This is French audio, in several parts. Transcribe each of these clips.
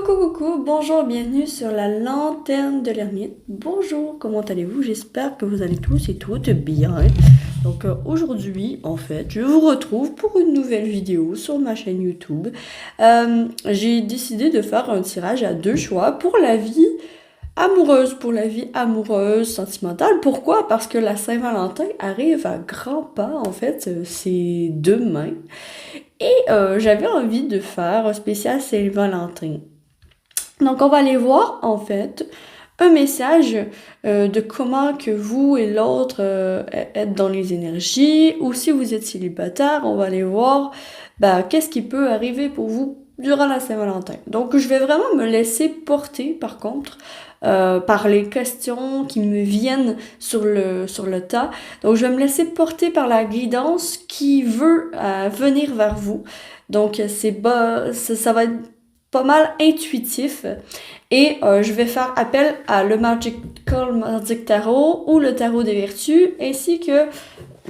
Coucou, bonjour, bienvenue sur la lanterne de l'ermite. Bonjour, comment allez-vous? J'espère que vous allez tous et toutes bien. Donc aujourd'hui, en fait, je vous retrouve pour une nouvelle vidéo sur ma chaîne YouTube. J'ai décidé de faire un tirage à deux choix pour la vie amoureuse, sentimentale. Pourquoi? Parce que la Saint-Valentin arrive à grands pas, en fait, c'est demain. Et j'avais envie de faire un spécial Saint-Valentin. Donc, on va aller voir, en fait, un message de comment que vous et l'autre êtes dans les énergies, ou si vous êtes célibataire, on va aller voir qu'est-ce qui peut arriver pour vous durant la Saint-Valentin. Donc, je vais vraiment me laisser porter, par contre, par les questions qui me viennent sur le tas. Donc, je vais me laisser porter par la guidance qui veut venir vers vous. Donc, ça va être pas mal intuitif et je vais faire appel à le Magic Tarot ou le Tarot des Vertus ainsi que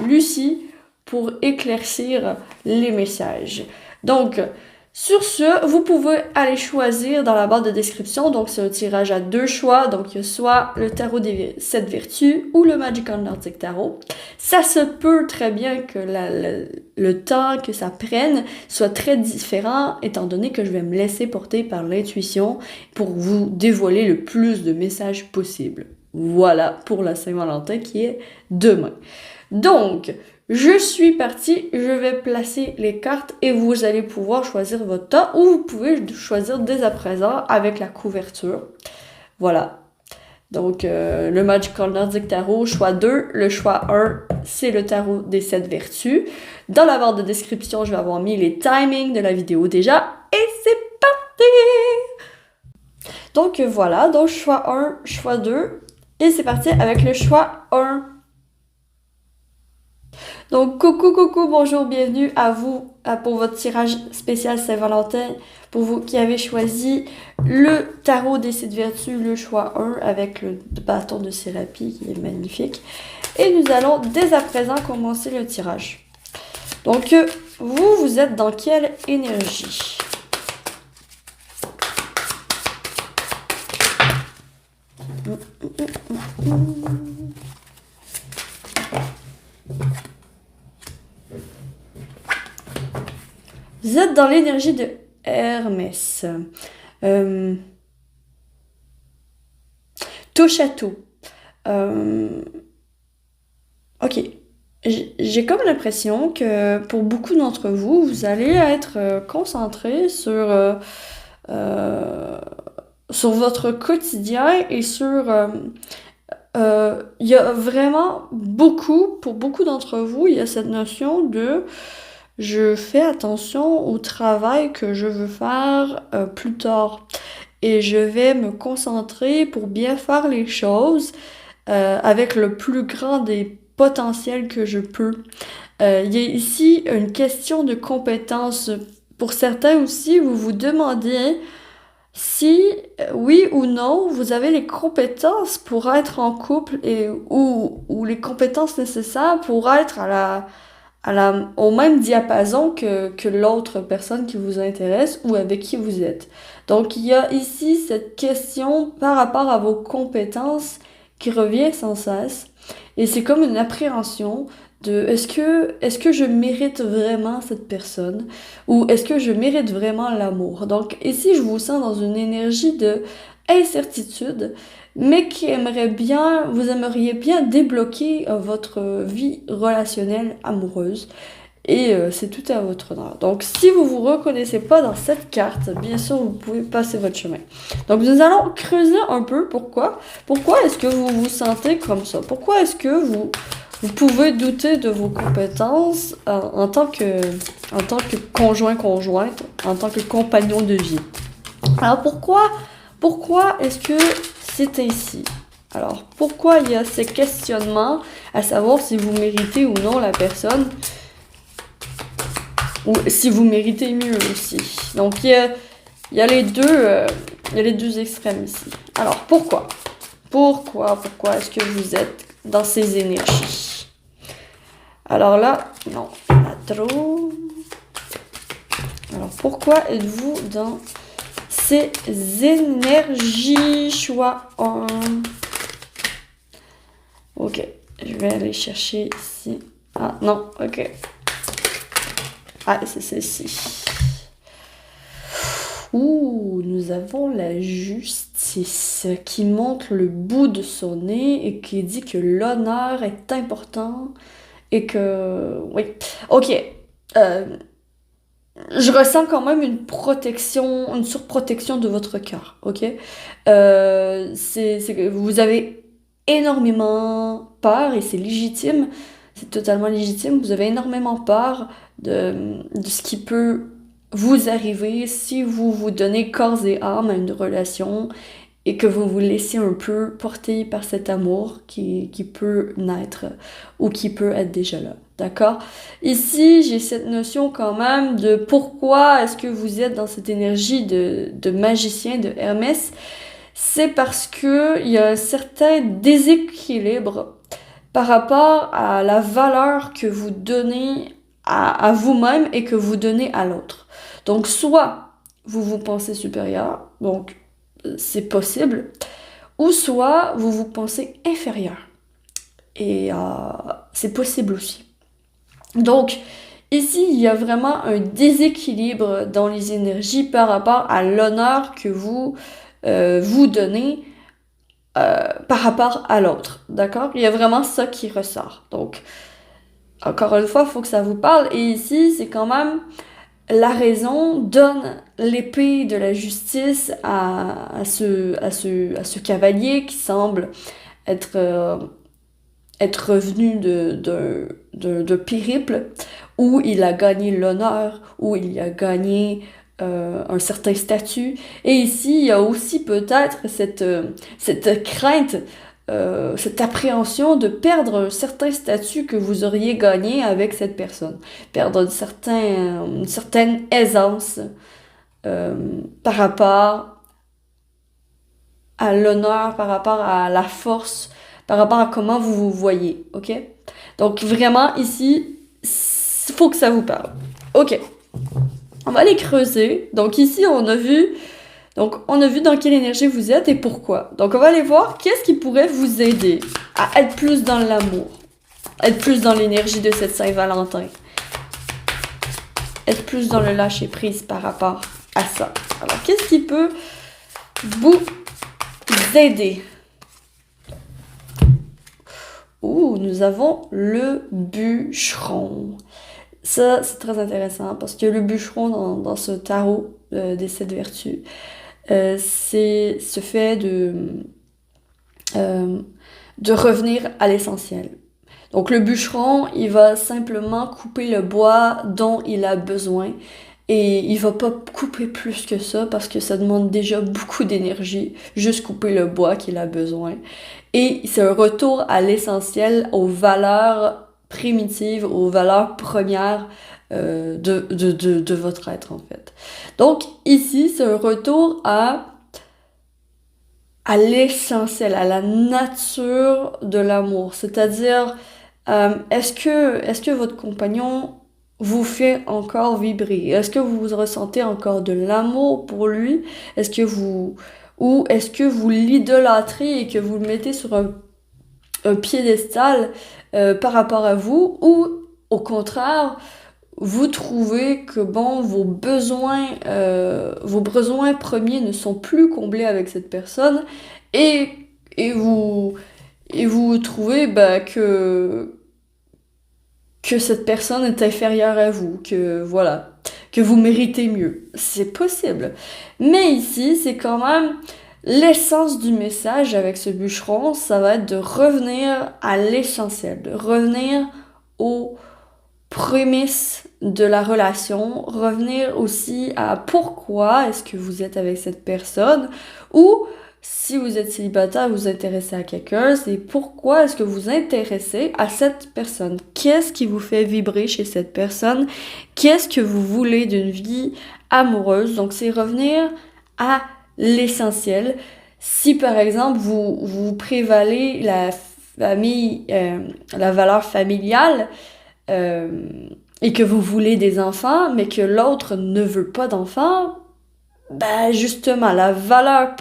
Lucie pour éclaircir les messages. Donc, sur ce, vous pouvez aller choisir dans la barre de description. Donc, c'est un tirage à deux choix. Donc, il y a soit le Tarot des 7 Vertus ou le Magical Nordic Tarot. Ça se peut très bien que le temps que ça prenne soit très différent, étant donné que je vais me laisser porter par l'intuition pour vous dévoiler le plus de messages possible. Voilà pour la Saint-Valentin qui est demain. Donc, je suis partie, je vais placer les cartes et vous allez pouvoir choisir votre temps ou vous pouvez choisir dès à présent avec la couverture. Voilà. Donc, le Magical Nordic Tarot, choix 2. Le choix 1, c'est le Tarot des 7 Vertus. Dans la barre de description, je vais avoir mis les timings de la vidéo déjà. Et c'est parti! Donc, voilà. Donc, choix 1, choix 2. Et c'est parti avec le choix 1. Donc, coucou, bonjour, bienvenue à vous pour votre tirage spécial Saint-Valentin. Pour vous qui avez choisi le Tarot des 7 Vertus, le choix 1 avec le bâton de thérapie qui est magnifique. Et nous allons dès à présent commencer le tirage. Donc, vous êtes dans quelle énergie? Vous êtes dans l'énergie de Hermès. Touche à tout. Ok. J'ai comme l'impression que pour beaucoup d'entre vous, vous allez être concentré sur votre quotidien et sur... il y a vraiment pour beaucoup d'entre vous, il y a cette notion de... Je fais attention au travail que je veux faire plus tard et je vais me concentrer pour bien faire les choses avec le plus grand des potentiels que je peux. Il y a ici une question de compétence. Pour certains aussi, vous vous demandez si, oui ou non, vous avez les compétences pour être en couple ou les compétences nécessaires pour être au même diapason que l'autre personne qui vous intéresse ou avec qui vous êtes. Donc, il y a ici cette question par rapport à vos compétences qui revient sans cesse. Et c'est comme une appréhension de est-ce que je mérite vraiment cette personne ou est-ce que je mérite vraiment l'amour? Donc, ici, je vous sens dans une énergie de incertitude, mais vous aimeriez bien débloquer votre vie relationnelle amoureuse. Et c'est tout à votre honneur. Donc, si vous vous reconnaissez pas dans cette carte, bien sûr, vous pouvez passer votre chemin. Donc, nous allons creuser un peu pourquoi. Pourquoi est-ce que vous vous sentez comme ça? Pourquoi est-ce que vous pouvez douter de vos compétences en tant que conjointe, en tant que compagnon de vie? Alors, pourquoi est-ce que c'est ainsi? Alors, pourquoi il y a ces questionnements à savoir si vous méritez ou non la personne ou si vous méritez mieux aussi? Donc, il y a les deux extrêmes ici. Alors, pourquoi est-ce que vous êtes dans ces énergies? Alors là, non, pas trop. Alors, pourquoi êtes-vous dans ces énergies. Choix 1. Ok, je vais aller chercher ici. Ah non, ok. Ah, c'est celle-ci. Ouh, nous avons la justice qui montre le bout de son nez et qui dit que l'honneur est important et que... Oui, ok. Euh, je ressens quand même une protection, une surprotection de votre cœur, ok? C'est que vous avez énormément peur et c'est légitime, c'est totalement légitime. Vous avez énormément peur de ce qui peut vous arriver si vous vous donnez corps et âme à une relation et que vous vous laissez un peu porter par cet amour qui peut naître ou qui peut être déjà là. D'accord? Ici, j'ai cette notion quand même de pourquoi est-ce que vous êtes dans cette énergie de magicien, de Hermès. C'est parce que il y a un certain déséquilibre par rapport à la valeur que vous donnez à vous-même et que vous donnez à l'autre. Donc, soit vous vous pensez supérieur, donc c'est possible, ou soit vous vous pensez inférieur. Et c'est possible aussi. Donc, ici, il y a vraiment un déséquilibre dans les énergies par rapport à l'honneur que vous vous donnez par rapport à l'autre. D'accord? Il y a vraiment ça qui ressort. Donc, encore une fois, il faut que ça vous parle. Et ici, c'est quand même la raison donne l'épée de la justice à ce cavalier qui semble être, être revenu de périple où il a gagné l'honneur, où il a gagné un certain statut. Et ici, il y a aussi peut-être cette crainte, cette appréhension de perdre un certain statut que vous auriez gagné avec cette personne. Perdre une certaine aisance euh, par rapport à l'honneur, par rapport à la force, par rapport à comment vous vous voyez, ok? Donc vraiment, ici, il faut que ça vous parle. Ok, on va aller creuser. Donc ici, on a vu dans quelle énergie vous êtes et pourquoi. Donc on va aller voir qu'est-ce qui pourrait vous aider à être plus dans l'amour, être plus dans l'énergie de cette Saint-Valentin, être plus dans le lâcher-prise par rapport à ça. Alors qu'est-ce qui peut vous aider? Ouh, nous avons le bûcheron. Ça, c'est très intéressant parce que le bûcheron dans ce tarot des 7 vertus, c'est ce fait euh, de revenir à l'essentiel. Donc le bûcheron, il va simplement couper le bois dont il a besoin et il va pas couper plus que ça parce que ça demande déjà beaucoup d'énergie, juste couper le bois qu'il a besoin. Et c'est un retour à l'essentiel, aux valeurs primitives, aux valeurs premières de votre être en fait. Donc ici, c'est un retour à l'essentiel, à la nature de l'amour. C'est-à-dire, est-ce que votre compagnon vous fait encore vibrer? Est-ce que vous ressentez encore de l'amour pour lui? Est-ce que vous, ou est-ce que vous l'idolâtrez et que vous le mettez sur un piédestal par rapport à vous? Ou au contraire, vous trouvez que bon, vos besoins premiers ne sont plus comblés avec cette personne et, et vous, et vous trouvez bah, que cette personne est inférieure à vous, que voilà, que vous méritez mieux. C'est possible. Mais ici, c'est quand même l'essence du message avec ce bûcheron, ça va être de revenir à l'essentiel, de revenir au prémisse de la relation, revenir aussi à pourquoi est-ce que vous êtes avec cette personne ou si vous êtes célibataire, vous intéressez à quelqu'un, c'est pourquoi est-ce que vous vous intéressez à cette personne? Qu'est-ce qui vous fait vibrer chez cette personne? Qu'est-ce que vous voulez d'une vie amoureuse? Donc c'est revenir à l'essentiel. Si par exemple vous prévalez la famille, la valeur familiale, euh, et que vous voulez des enfants, mais que l'autre ne veut pas d'enfants, ben justement, la valeur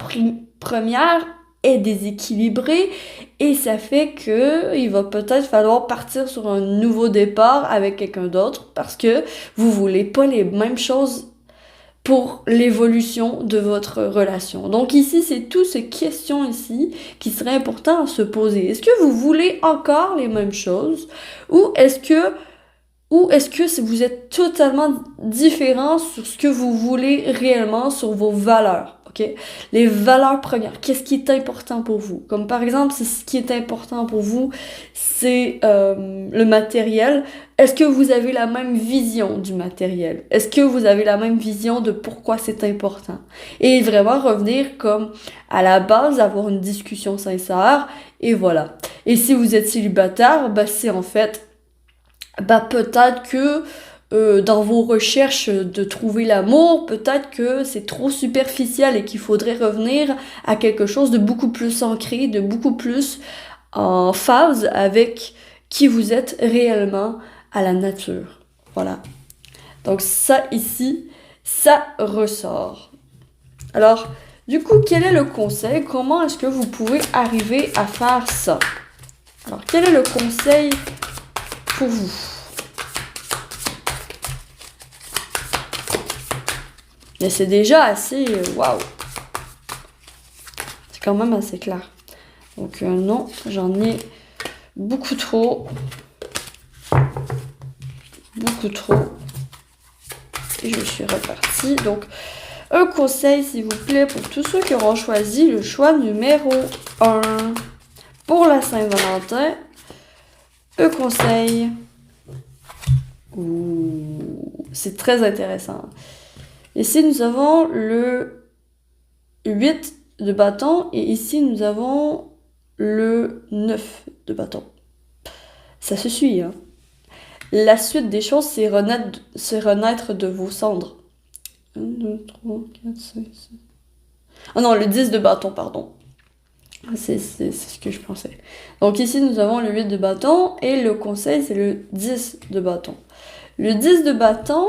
première est déséquilibrée et ça fait que il va peut-être falloir partir sur un nouveau départ avec quelqu'un d'autre parce que vous voulez pas les mêmes choses pour l'évolution de votre relation. Donc ici, c'est toutes ces questions ici qui seraient importantes à se poser. Est-ce que vous voulez encore les mêmes choses ou est-ce que vous êtes totalement différent sur ce que vous voulez réellement, sur vos valeurs, ok? Les valeurs premières, qu'est-ce qui est important pour vous? Comme par exemple, si ce qui est important pour vous, c'est le matériel. Est-ce que vous avez la même vision du matériel? Est-ce que vous avez la même vision de pourquoi c'est important? Et vraiment revenir comme à la base, avoir une discussion sincère, et voilà. Et si vous êtes célibataire, bah c'est en fait bah peut-être que dans vos recherches de trouver l'amour, peut-être que c'est trop superficiel et qu'il faudrait revenir à quelque chose de beaucoup plus ancré, de beaucoup plus en phase avec qui vous êtes réellement à la nature. Voilà. Donc ça ici, ça ressort. Alors, du coup, quel est le conseil? Comment est-ce que vous pouvez arriver à faire ça? Alors, quel est le conseil pour vous? Mais c'est déjà assez... Waouh! C'est quand même assez clair. Donc non, j'en ai beaucoup trop. Beaucoup trop. Et je suis repartie. Donc, un conseil, s'il vous plaît, pour tous ceux qui auront choisi le choix numéro 1 pour la Saint-Valentin. Un conseil. Ouh, c'est très intéressant. Ici, nous avons le 8 de bâton et ici, nous avons le 9 de bâton. Ça se suit, hein. La suite des choses, c'est renaître de vos cendres. 1, 2, 3, 4, 5, 6. Ah non, le 10 de bâton, pardon. C'est ce que je pensais. Donc ici, nous avons le 8 de bâton et le conseil, c'est le 10 de bâton. Le 10 de bâton,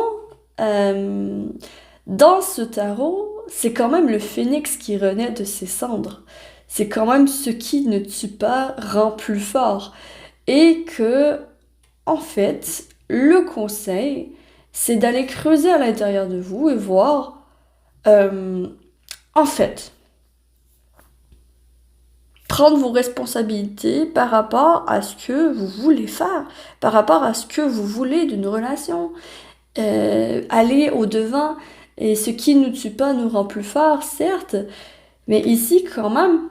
dans ce tarot, c'est quand même le phénix qui renaît de ses cendres. C'est quand même ce qui ne tue pas rend plus fort. Et que, en fait, le conseil, c'est d'aller creuser à l'intérieur de vous et voir, en fait, prendre vos responsabilités par rapport à ce que vous voulez faire, par rapport à ce que vous voulez d'une relation. Aller au-devant, et ce qui ne nous tue pas nous rend plus forts, certes, mais ici, quand même,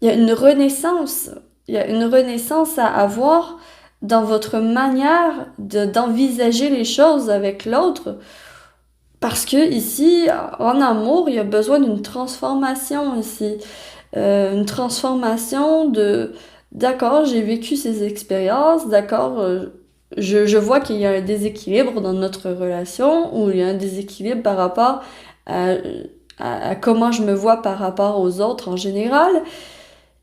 il y a une renaissance. Il y a une renaissance à avoir dans votre manière d'envisager les choses avec l'autre. Parce que ici, en amour, il y a besoin d'une transformation ici. Une transformation de, d'accord, j'ai vécu ces expériences, d'accord, je vois qu'il y a un déséquilibre dans notre relation, ou il y a un déséquilibre par rapport à, à comment je me vois par rapport aux autres en général.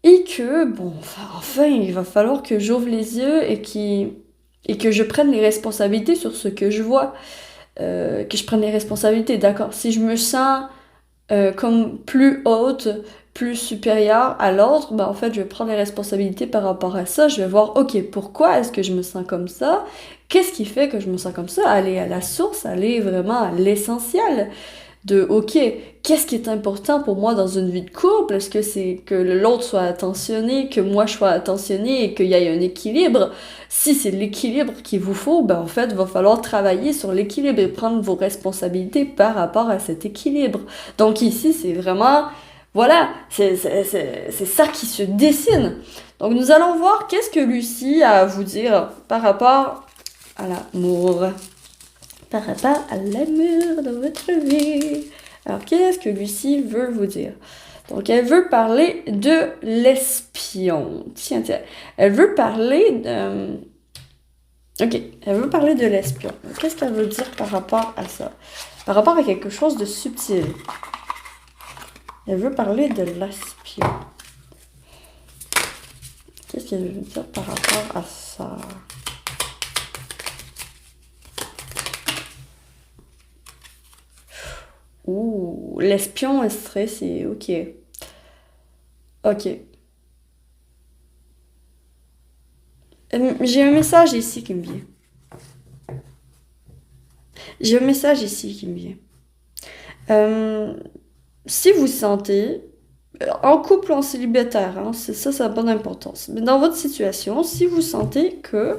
Et que, bon, enfin, il va falloir que j'ouvre les yeux et que je prenne les responsabilités sur ce que je vois. Que je prenne les responsabilités, d'accord. Si je me sens comme plus haute, plus supérieure à l'autre, ben en fait, je vais prendre les responsabilités par rapport à ça. Je vais voir, ok, pourquoi est-ce que je me sens comme ça? Qu'est-ce qui fait que je me sens comme ça? Aller à la source, aller vraiment à l'essentiel de, ok, qu'est-ce qui est important pour moi dans une vie de couple? Est-ce que c'est que l'autre soit attentionné, que moi je sois attentionnée et qu'il y ait un équilibre? Si c'est l'équilibre qu'il vous faut, ben en fait, il va falloir travailler sur l'équilibre et prendre vos responsabilités par rapport à cet équilibre. Donc ici, c'est vraiment, voilà, c'est ça qui se dessine. Donc nous allons voir qu'est-ce que Lucie a à vous dire par rapport à l'amour. Par rapport à l'amour dans votre vie. Alors, qu'est-ce que Lucie veut vous dire? Donc, elle veut parler de l'espion. Tiens, tiens. Elle veut parler de... Ok, elle veut parler de l'espion. Qu'est-ce qu'elle veut dire par rapport à ça? Par rapport à quelque chose de subtil. Elle veut parler de l'espion. Qu'est-ce qu'elle veut dire par rapport à ça? Ouh, l'espion est stressé, ok. Ok. J'ai un message ici qui me vient. J'ai un message ici qui me vient. Euh, Si vous sentez, en couple ou en célibataire, hein, ça n'a pas d'importance. Mais dans votre situation, si vous sentez qu'il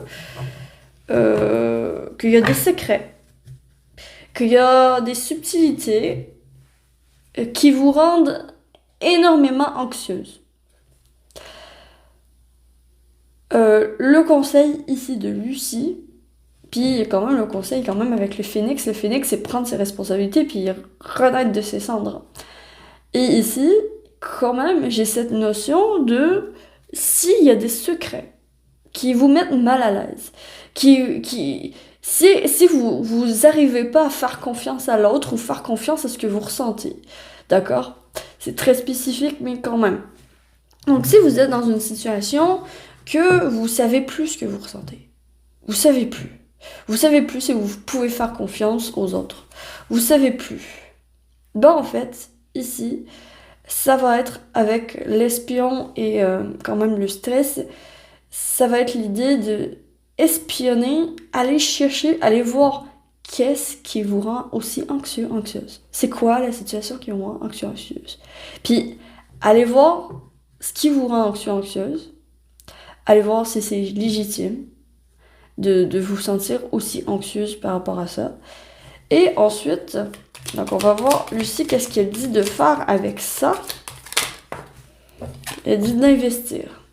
y a des secrets, qu'il y a des subtilités qui vous rendent énormément anxieuse, le conseil ici de Lucie, puis quand même le conseil quand même avec le phénix c'est prendre ses responsabilités puis renaître de ses cendres. Et ici, quand même, j'ai cette notion de s'il y a des secrets qui vous mettent mal à l'aise, si vous arrivez pas à faire confiance à l'autre ou faire confiance à ce que vous ressentez, d'accord? C'est très spécifique, mais quand même. Donc si vous êtes dans une situation que vous savez plus ce que vous ressentez, vous savez plus. Vous savez plus si vous pouvez faire confiance aux autres. Vous savez plus. Ben en fait, ici, ça va être avec l'espion et quand même le stress, ça va être l'idée de espionner, aller chercher, aller voir qu'est-ce qui vous rend aussi anxieux, anxieuse. C'est quoi la situation qui vous rend anxieux, anxieuse. Puis, allez voir ce qui vous rend anxieux, anxieuse. Allez voir si c'est légitime de vous sentir aussi anxieuse par rapport à ça. Et ensuite, donc on va voir Lucie qu'est-ce qu'elle dit de faire avec ça. Elle dit d'investir.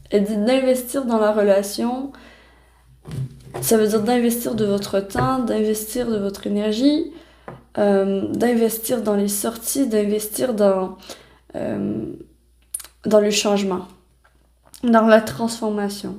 Elle dit d'investir dans la relation. Ça veut dire d'investir de votre temps, d'investir de votre énergie, d'investir dans les sorties, d'investir euh, dans le changement, dans la transformation.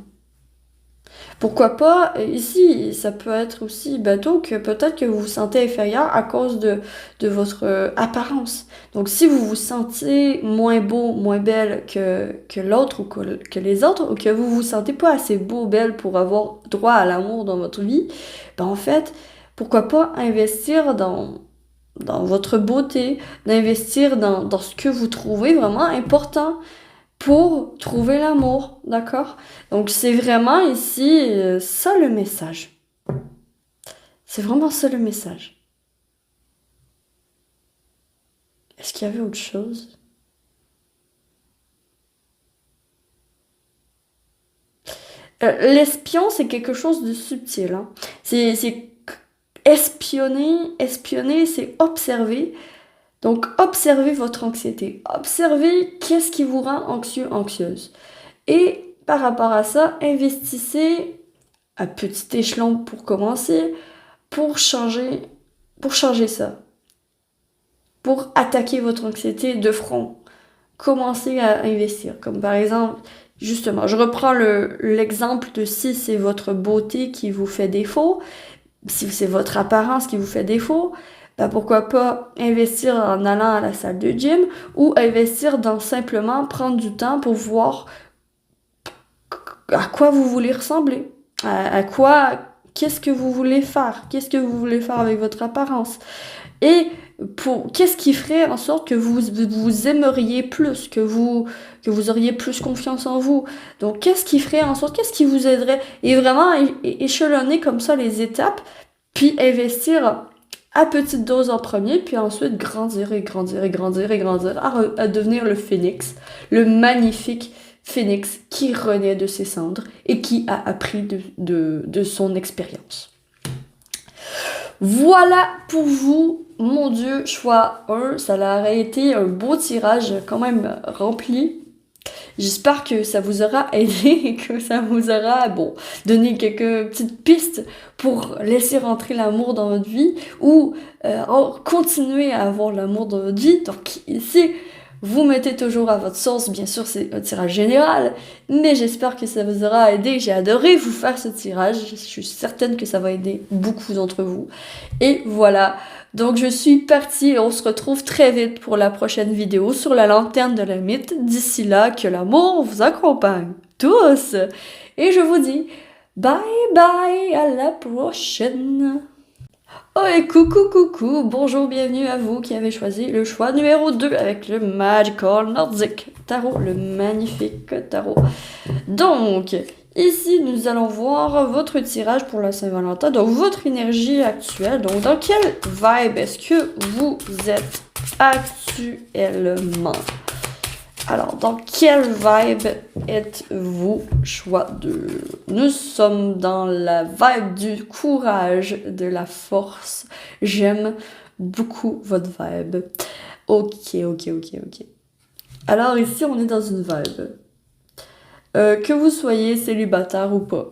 Pourquoi pas, ici, ça peut être aussi bateau que peut-être que vous vous sentez inférieur à cause de votre apparence. Donc si vous vous sentez moins beau, moins belle que l'autre ou que les autres, ou que vous vous sentez pas assez beau, belle pour avoir droit à l'amour dans votre vie, ben en fait, pourquoi pas investir dans votre beauté, d'investir dans ce que vous trouvez vraiment important pour trouver l'amour, d'accord? Donc c'est vraiment ici ça le message. C'est vraiment ça le message. Est-ce qu'il y avait autre chose? L'espion, c'est quelque chose de subtil, hein. C'est espionner, espionner, c'est observer. Donc observez votre anxiété. Observez qu'est-ce qui vous rend anxieux, anxieuse. Et par rapport à ça, investissez à petit échelon pour commencer, pour changer, pour changer ça, pour attaquer votre anxiété de front. Commencez à investir. Comme par exemple, justement, je reprends l'exemple de si c'est votre beauté qui vous fait défaut, si c'est votre apparence qui vous fait défaut, ben pourquoi pas investir en allant à la salle de gym ou investir dans simplement prendre du temps pour voir à quoi vous voulez ressembler, à quoi, qu'est-ce que vous voulez faire, qu'est-ce que vous voulez faire avec votre apparence. Et qu'est-ce qui ferait en sorte que vous aimeriez plus, que vous auriez plus confiance en vous. Donc, qu'est-ce qui ferait en sorte, qu'est-ce qui vous aiderait? Et vraiment échelonner comme ça les étapes, puis investir à petite dose en premier, puis ensuite grandir et grandir et grandir et grandir à devenir le phénix, le magnifique phénix qui renaît de ses cendres et qui a appris de son expérience. Voilà pour vous, mon Dieu, choix 1, ça aurait été un beau tirage quand même rempli. J'espère que ça vous aura aidé et que ça vous aura, bon, donné quelques petites pistes pour laisser rentrer l'amour dans votre vie ou continuer à avoir l'amour dans votre vie. Donc ici, vous mettez toujours à votre source, bien sûr c'est un tirage général, mais j'espère que ça vous aura aidé. J'ai adoré vous faire ce tirage, je suis certaine que ça va aider beaucoup d'entre vous. Et voilà, donc je suis partie et on se retrouve très vite pour la prochaine vidéo sur la lanterne de la mythe. D'ici là, que l'amour vous accompagne tous. Et je vous dis bye bye, à la prochaine. Oh et coucou coucou, bonjour, bienvenue à vous qui avez choisi le choix numéro 2 avec le Magical Nordic Tarot, le magnifique tarot. Donc, ici nous allons voir votre tirage pour la Saint-Valentin, donc votre énergie actuelle, donc dans quelle vibe est-ce que vous êtes actuellement? Alors, dans quelle vibe êtes-vous? Choix de... Nous sommes dans la vibe du courage, de la force. J'aime beaucoup votre vibe. Ok. Alors ici, on est dans une vibe. Que vous soyez célibataire ou pas,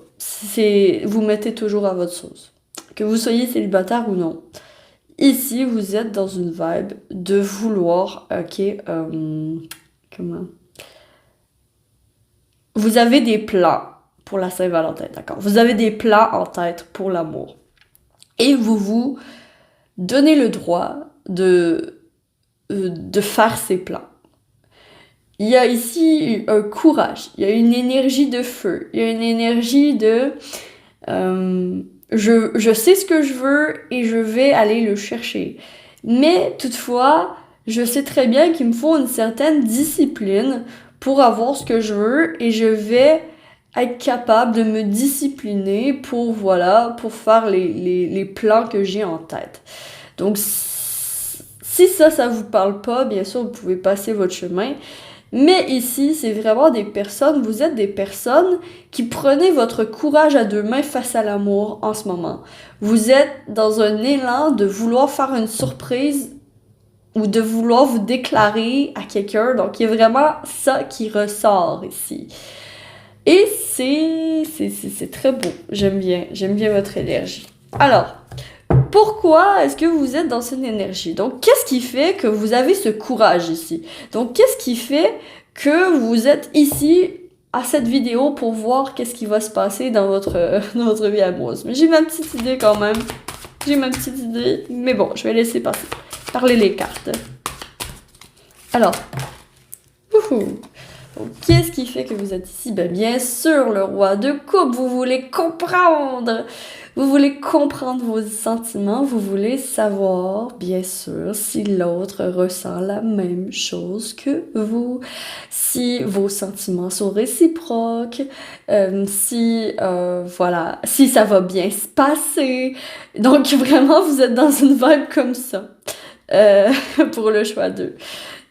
vous mettez toujours à votre sauce. Que vous soyez célibataire ou non. Ici, vous êtes dans une vibe de vouloir, comment? Vous avez des plans pour la Saint-Valentin, d'accord? Vous avez des plans en tête pour l'amour. Et vous vous donnez le droit de faire ces plans. Il y a ici un courage, il y a une énergie de feu, il y a une énergie de... je sais ce que je veux et je vais aller le chercher. Mais toutefois, je sais très bien qu'il me faut une certaine discipline pour avoir ce que je veux et je vais être capable de me discipliner pour, voilà, pour faire les plans que j'ai en tête. Donc, si ça vous parle pas, bien sûr, vous pouvez passer votre chemin. Mais ici, c'est vraiment des personnes, vous êtes des personnes qui prenez votre courage à deux mains face à l'amour en ce moment. Vous êtes dans un élan de vouloir faire une surprise ou de vouloir vous déclarer à quelqu'un. Donc, il y a vraiment ça qui ressort ici. Et c'est très beau. J'aime bien votre énergie. Alors, pourquoi est-ce que vous êtes dans cette énergie? Donc, qu'est-ce qui fait que vous avez ce courage ici? Donc, qu'est-ce qui fait que vous êtes ici à cette vidéo pour voir qu'est-ce qui va se passer dans dans votre vie amoureuse? Mais j'ai ma petite idée quand même. J'ai ma petite idée. Mais bon, je vais laisser parler les cartes. Alors, donc, qu'est-ce qui fait que vous êtes ici? Ben, bien sûr, le roi de coupe, vous voulez comprendre. Vous voulez comprendre vos sentiments, vous voulez savoir, bien sûr, si l'autre ressent la même chose que vous, si vos sentiments sont réciproques, voilà, si ça va bien se passer. Donc, vraiment, vous êtes dans une vibe comme ça, pour le choix 2.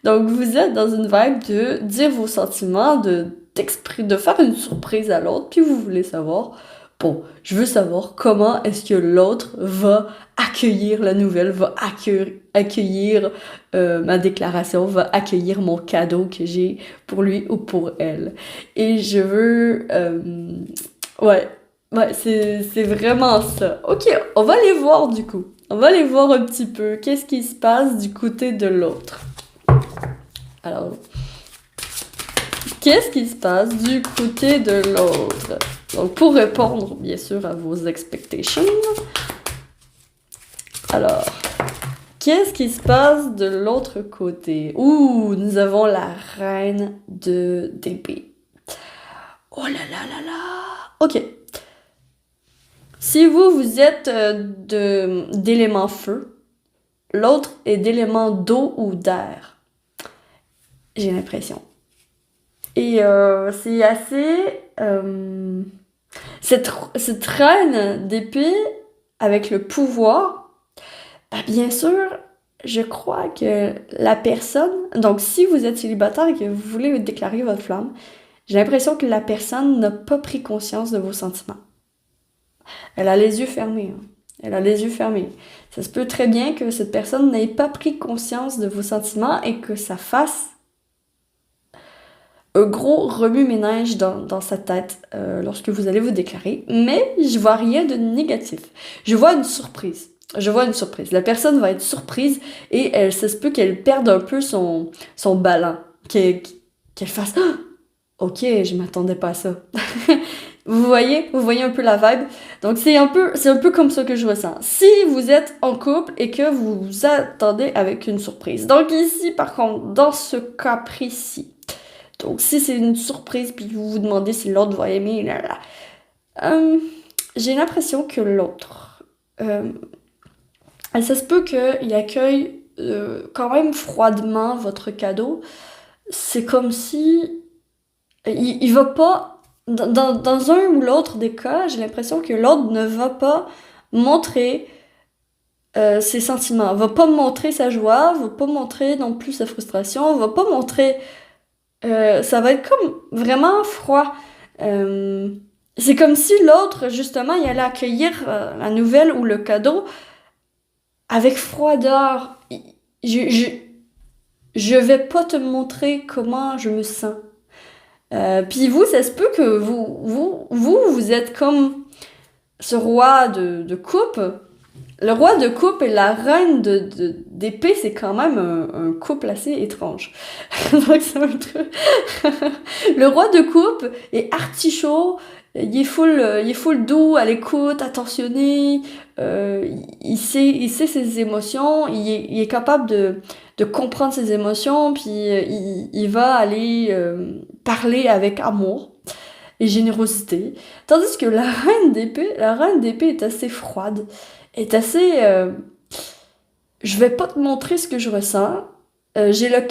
Donc, vous êtes dans une vibe de dire vos sentiments, de faire une surprise à l'autre, puis vous voulez savoir, bon, je veux savoir comment est-ce que l'autre va accueillir la nouvelle, va accueillir ma déclaration, va accueillir mon cadeau que j'ai pour lui ou pour elle. Et je veux... ouais, c'est vraiment ça. Ok, on va aller voir du coup. On va aller voir un petit peu qu'est-ce qui se passe du côté de l'autre. Alors, qu'est-ce qui se passe du côté de l'autre? Donc, pour répondre, bien sûr, à vos expectations. Alors, qu'est-ce qui se passe de l'autre côté? Ouh, nous avons la reine d'épée. Oh là là là là! Ok. Si vous êtes d'élément feu, l'autre est d'élément d'eau ou d'air. J'ai l'impression. Et c'est assez... cette reine d'épée, avec le pouvoir, bien sûr, je crois que la personne... Donc, si vous êtes célibataire et que vous voulez déclarer votre flamme, j'ai l'impression que la personne n'a pas pris conscience de vos sentiments. Elle a les yeux fermés. Hein. Elle a les yeux fermés. Ça se peut très bien que cette personne n'ait pas pris conscience de vos sentiments et que ça fasse un gros remue-ménage dans sa tête lorsque vous allez vous déclarer, mais je vois rien de négatif. Je vois une surprise. La personne va être surprise et ça se peut qu'elle perde un peu son ballon, qu'elle fasse « Ok, je m'attendais pas à ça. » Vous voyez un peu la vibe? Donc c'est un peu comme ça que je ressens. Si vous êtes en couple et que vous vous attendez avec une surprise. Donc ici, par contre, dans ce cas précis, donc, si c'est une surprise, puis vous vous demandez si l'autre va aimer, j'ai l'impression que l'autre Et ça se peut qu'il accueille quand même froidement votre cadeau. C'est comme si il va pas, dans un ou l'autre des cas, j'ai l'impression que l'autre ne va pas montrer ses sentiments, va pas montrer sa joie, va pas montrer non plus sa frustration, va pas montrer, ça va être comme vraiment froid. Euh, c'est comme si l'autre, justement, il allait accueillir la nouvelle ou le cadeau avec froideur. Je, je, je vais pas te montrer comment je me sens. Puis vous, ça se peut que vous êtes comme ce roi de coupe. Le roi de coupe et la reine d'épée, c'est quand même un couple assez étrange. Donc, c'est un truc. Le roi de coupe est artichaut, il est full doux, à l'écoute, attentionné, il sait ses émotions, il est capable de comprendre ses émotions, puis il va aller parler avec amour et générosité. Tandis que la reine d'épée est assez froide, est assez... je vais pas te montrer ce que je ressens. J'ai le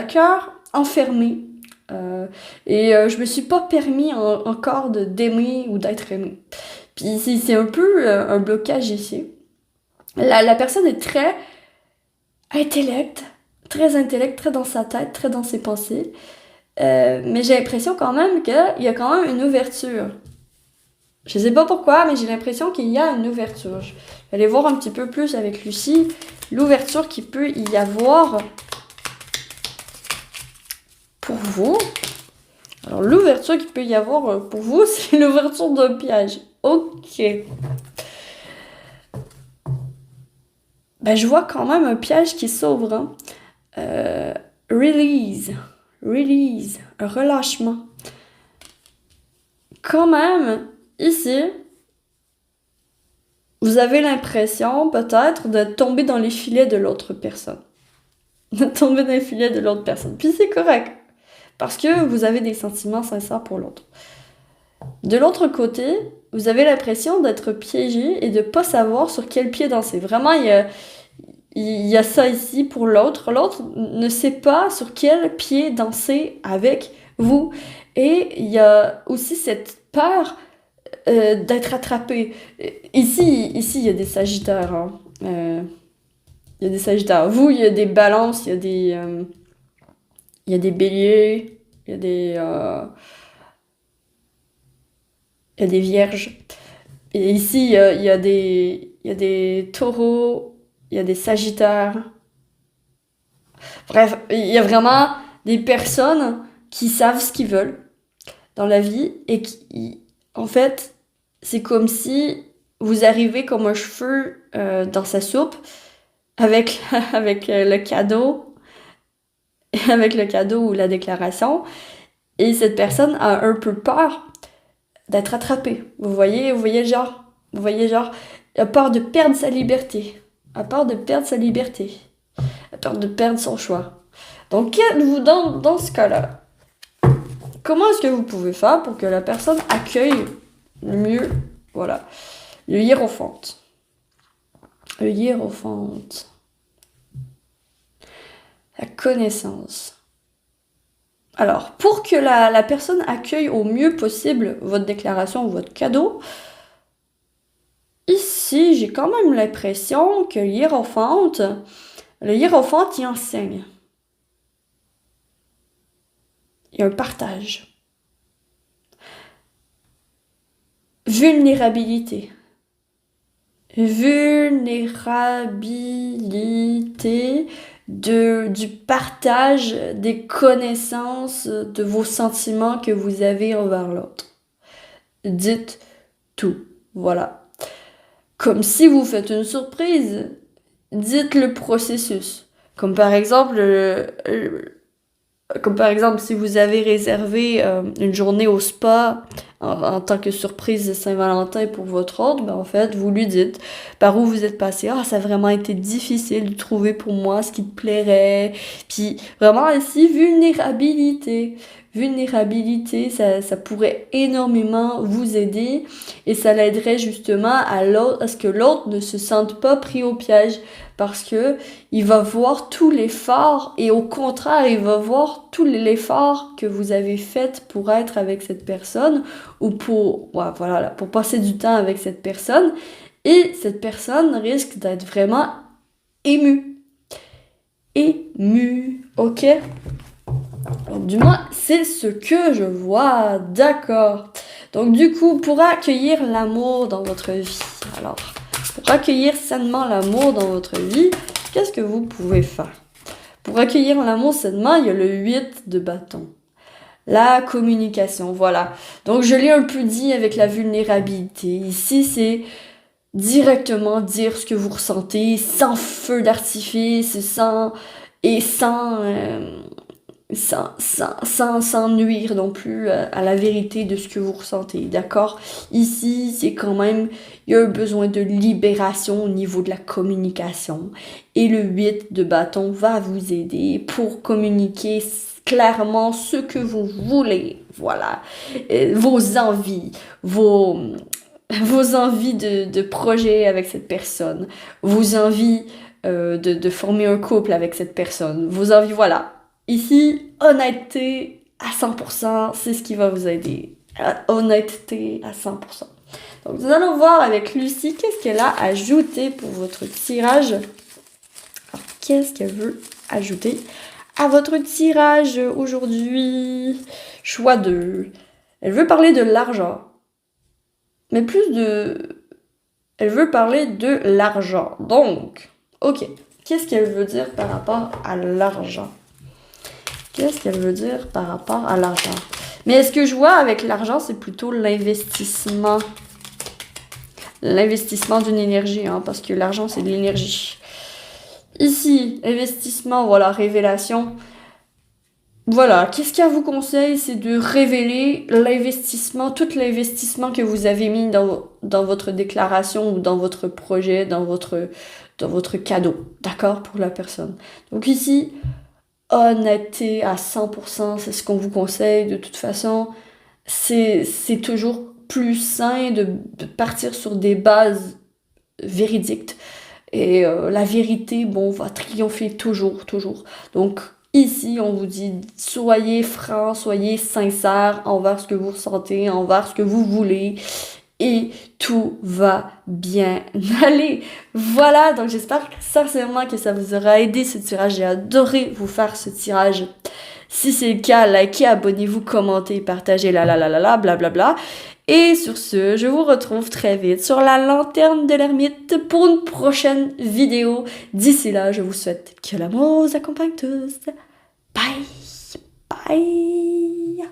cœur enfermé. Je me suis pas permis encore d'aimer ou d'être aimé. Puis c'est un peu un blocage ici. La personne est très intellect, très dans sa tête, très dans ses pensées. Mais j'ai l'impression quand même qu'il y a quand même une ouverture. Je sais pas pourquoi, mais j'ai l'impression qu'il y a une ouverture. Je vais aller voir un petit peu plus avec Lucie l'ouverture qu'il peut y avoir pour vous. Alors, l'ouverture qu'il peut y avoir pour vous, c'est l'ouverture d'un piège. Ok. Ben, je vois quand même un piège qui s'ouvre. Hein. Release. Release. Un relâchement. Quand même, ici, vous avez l'impression, peut-être, de tomber dans les filets de l'autre personne. De tomber dans les filets de l'autre personne. Puis c'est correct. Parce que vous avez des sentiments sincères pour l'autre. De l'autre côté, vous avez l'impression d'être piégé et de pas savoir sur quel pied danser. Vraiment, il y a ça ici pour l'autre. L'autre ne sait pas sur quel pied danser avec vous. Et il y a aussi cette peur d'être attrapé. Ici, il y a des sagittaires. Hein. Il y a des sagittaires. Vous, il y a des balances, il y a des béliers, il y a des vierges. Et ici, il y a des taureaux, il y a des sagittaires. Bref, il y a vraiment des personnes qui savent ce qu'ils veulent dans la vie et qui, en fait, c'est comme si vous arrivez comme un cheveu dans sa soupe avec, avec le cadeau, avec le cadeau ou la déclaration. Et cette personne a un peu peur d'être attrapée. Vous voyez le genre, elle a peur de perdre sa liberté. Elle a peur de perdre sa liberté. Elle a peur de perdre son choix. Donc, dans ce cas-là, comment est-ce que vous pouvez faire pour que la personne accueille le mieux, voilà, le hiérophante. Le hiérophante. La connaissance. Alors, pour que la personne accueille au mieux possible votre déclaration ou votre cadeau, ici, j'ai quand même l'impression que le hiérophante, il enseigne. Il y a un partage. Vulnérabilité. Vulnérabilité du partage des connaissances de vos sentiments que vous avez envers l'autre. Dites tout. Voilà. Comme si vous faites une surprise, dites le processus. Comme par exemple, si vous avez réservé une journée au spa en tant que surprise de Saint-Valentin pour votre autre, ben en fait, vous lui dites par où vous êtes passé. Ah, ça a vraiment été difficile de trouver pour moi ce qui te plairait. Puis vraiment ici, vulnérabilité. Vulnérabilité, ça pourrait énormément vous aider et ça l'aiderait justement à ce que l'autre ne se sente pas pris au piège parce que il va voir tout l'effort et au contraire, il va voir tout l'effort que vous avez fait pour être avec cette personne ou pour, ouais, voilà, pour passer du temps avec cette personne et cette personne risque d'être vraiment émue. Émue, ok? Donc, du moins, c'est ce que je vois, d'accord. Donc du coup, pour accueillir l'amour dans votre vie, alors, pour accueillir sainement l'amour dans votre vie, qu'est-ce que vous pouvez faire? Pour accueillir l'amour sainement, il y a le 8 de bâton. La communication, voilà. Donc je l'ai un peu dit avec la vulnérabilité. Ici, c'est directement dire ce que vous ressentez, sans feu d'artifice, sans nuire non plus à la vérité de ce que vous ressentez, d'accord? Ici, c'est quand même, il y a un besoin de libération au niveau de la communication. Et le 8 de bâton va vous aider pour communiquer clairement ce que vous voulez, voilà. Vos envies, vos envies de projet avec cette personne, vos envies de former un couple avec cette personne, vos envies, voilà. Ici, honnêteté à 100%, c'est ce qui va vous aider. Honnêteté à 100%. Donc, nous allons voir avec Lucie qu'est-ce qu'elle a ajouté pour votre tirage. Alors, qu'est-ce qu'elle veut ajouter à votre tirage aujourd'hui? Choix 2. Elle veut parler de l'argent. Mais elle veut parler de l'argent. Donc, ok. Qu'est-ce qu'elle veut dire par rapport à l'argent? Qu'est-ce qu'elle veut dire par rapport à l'argent? Mais ce que je vois avec l'argent, c'est plutôt l'investissement. L'investissement d'une énergie, hein, parce que l'argent, c'est de l'énergie. Ici, investissement, voilà, révélation. Voilà, qu'est-ce qu'elle vous conseille? C'est de révéler l'investissement, tout l'investissement que vous avez mis dans votre déclaration ou dans votre projet, dans votre cadeau, d'accord, pour la personne. Donc ici, honnêteté à 100%, c'est ce qu'on vous conseille. De toute façon, c'est toujours plus sain de partir sur des bases véridiques. Et la vérité, bon, va triompher toujours, toujours. Donc, ici, on vous dit, soyez franc, soyez sincère envers ce que vous ressentez, envers ce que vous voulez. Et tout va bien aller. Voilà, donc j'espère sincèrement que ça vous aura aidé ce tirage. J'ai adoré vous faire ce tirage. Si c'est le cas, likez, abonnez-vous, commentez, partagez, blablabla. Et sur ce, je vous retrouve très vite sur la lanterne de l'ermite pour une prochaine vidéo. D'ici là, je vous souhaite que l'amour vous accompagne tous. Bye! Bye!